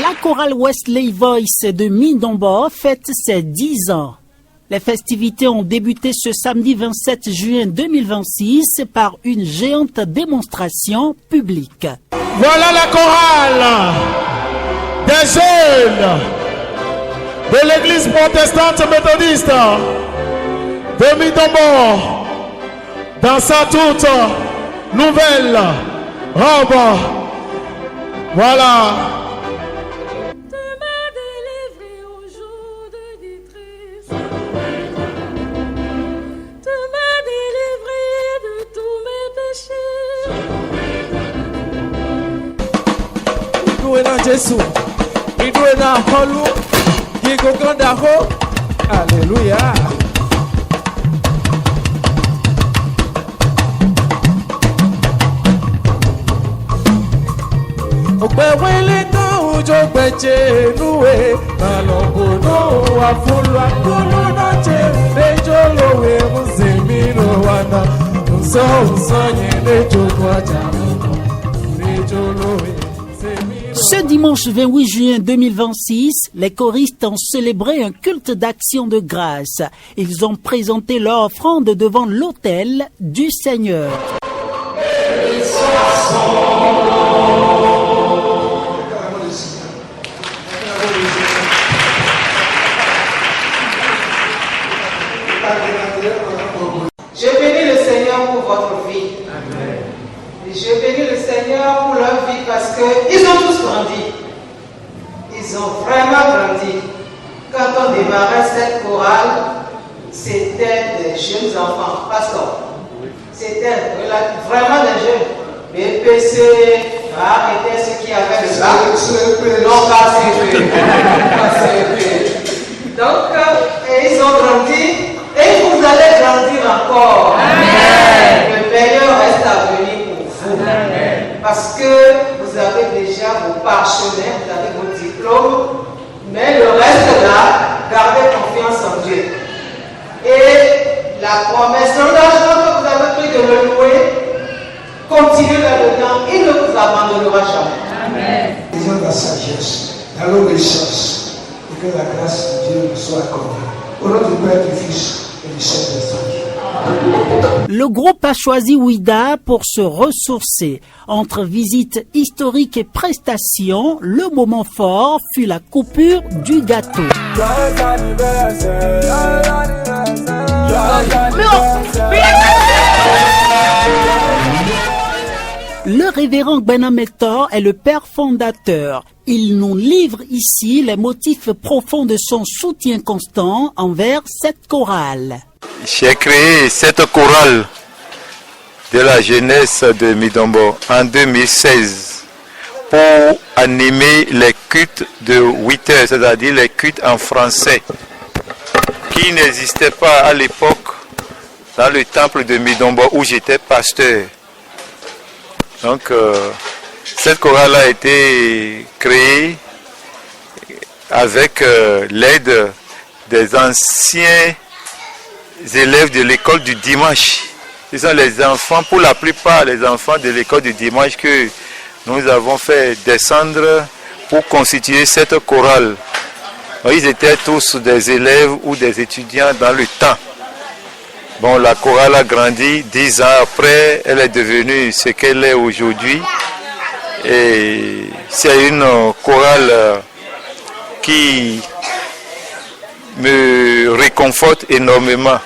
La chorale Wesley Voice de Mindombo fête ses 10 ans. Les festivités ont débuté ce samedi 27 juin 2026 par une géante démonstration publique. Voilà la chorale des jeunes de l'église protestante méthodiste de Mindombo dans sa toute nouvelle robe. Voilà. Jésus, alléluia. Ce dimanche 28 juin 2026, les choristes ont célébré un culte d'action de grâce. Ils ont présenté leur offrande devant l'autel du Seigneur. Je bénis le Seigneur pour votre vie. Amen. Je bénis le Seigneur pour leur vie parce qu'ils ont tous grandi. Ils ont vraiment grandi. Quand on démarrait cette chorale, c'était des jeunes enfants, pasteur. C'était vraiment des jeunes. BPC, étaient ceux qui avaient le bac. Non, pas CP. Donc, ils ont grandi et vous allez grandir encore. Amen. Le meilleur reste à venir pour vous. Amen. Parce que vous avez déjà vos parchemins, vous avez vos diplômes, mais le reste là, gardez confiance en Dieu. Et la promesse, l'engagement que vous avez pris de le louer, continuez là-dedans, il ne vous abandonnera jamais. Amen. Disons la sagesse, la l'obéissance, et que la grâce de Dieu nous soit accordée. Au nom du Père, du Fils et du Saint-Esprit. Le groupe a choisi Ouida pour se ressourcer. Entre visites historiques et prestations, le moment fort fut la coupure du gâteau. Le révérend Benametor est le père fondateur. Il nous livre ici les motifs profonds de son soutien constant envers cette chorale. J'ai créé cette chorale de la jeunesse de Mindombo en 2016 pour animer les cultes de 8 heures, c'est-à-dire les cultes en français, qui n'existaient pas à l'époque dans le temple de Mindombo où j'étais pasteur. Donc, cette chorale a été créée avec l'aide des anciens élèves de l'école du dimanche. Ce sont les enfants, pour la plupart, les enfants de l'école du dimanche que nous avons fait descendre pour constituer cette chorale. Donc, ils étaient tous des élèves ou des étudiants dans le temps. Bon, la chorale a grandi 10 ans après, elle est devenue ce qu'elle est aujourd'hui. Et c'est une chorale qui me réconforte énormément.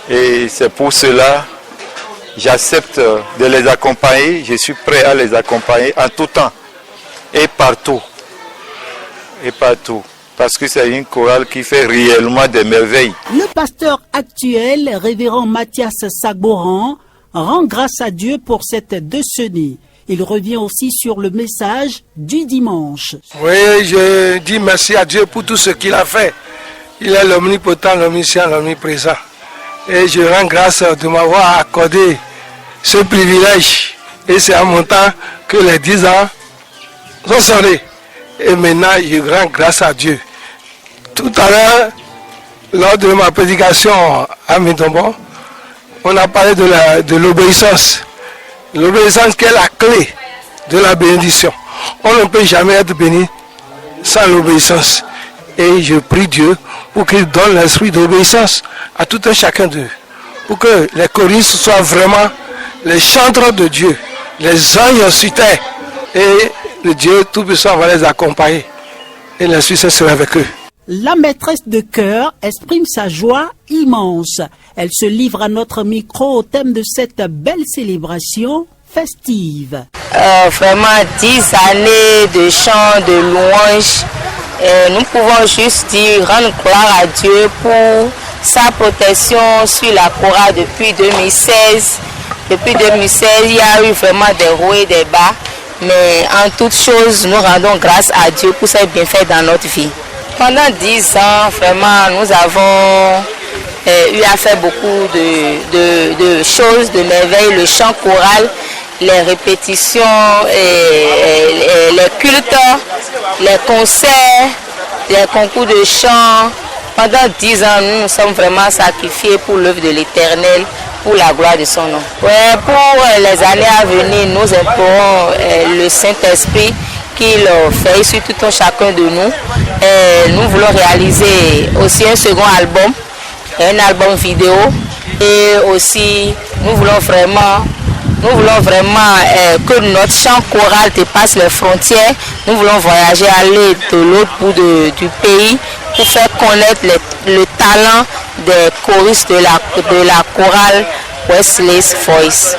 Et c'est pour cela que j'accepte de les accompagner. Je suis prêt à les accompagner en tout temps et partout. Et partout. Parce que c'est une chorale qui fait réellement des merveilles. Le pasteur actuel, révérend Mathias Sagboran, rend grâce à Dieu pour cette décennie. Il revient aussi sur le message du dimanche. Oui, je dis merci à Dieu pour tout ce qu'il a fait. Il est l'omnipotent, l'omniscient, l'omniprésent. Et je rends grâce de m'avoir accordé ce privilège. Et c'est en mon temps que les 10 ans sont sonnés. Et maintenant, je rends grâce à Dieu. Tout à l'heure, lors de ma prédication à Mindombo, on a parlé de l'obéissance. L'obéissance qui est la clé de la bénédiction. On ne peut jamais être béni sans l'obéissance. Et je prie Dieu pour qu'il donne l'esprit d'obéissance à tout un chacun d'eux. Pour que les choristes soient vraiment les chanteurs de Dieu, les anges sur terre. Et le Dieu Tout-Puissant va les accompagner. Et l'Esprit Saint sera avec eux. La maîtresse de chœur exprime sa joie immense. Elle se livre à notre micro au thème de cette belle célébration festive. Vraiment 10 années de chant, de louange. Nous pouvons juste dire, rendre gloire à Dieu pour sa protection sur la chorale depuis 2016. Depuis 2016, il y a eu vraiment des hauts et des bas. Mais en toute chose, nous rendons grâce à Dieu pour ses bienfaits dans notre vie. Pendant 10 ans, vraiment, nous avons eu à faire beaucoup de choses, de merveilles, le chant choral, les répétitions, les cultes, les concerts, les concours de chant. Pendant 10 ans, nous nous sommes vraiment sacrifiés pour l'œuvre de l'Éternel, pour la gloire de son nom. Ouais, pour les années à venir, nous implorons le Saint-Esprit qu'il fait sur tout un chacun de nous. Nous voulons réaliser aussi un second album, un album vidéo, et aussi nous voulons vraiment que notre chant choral dépasse les frontières. Nous voulons voyager, aller de l'autre bout du pays pour faire connaître le talent des choristes de la chorale Wesley's Voice.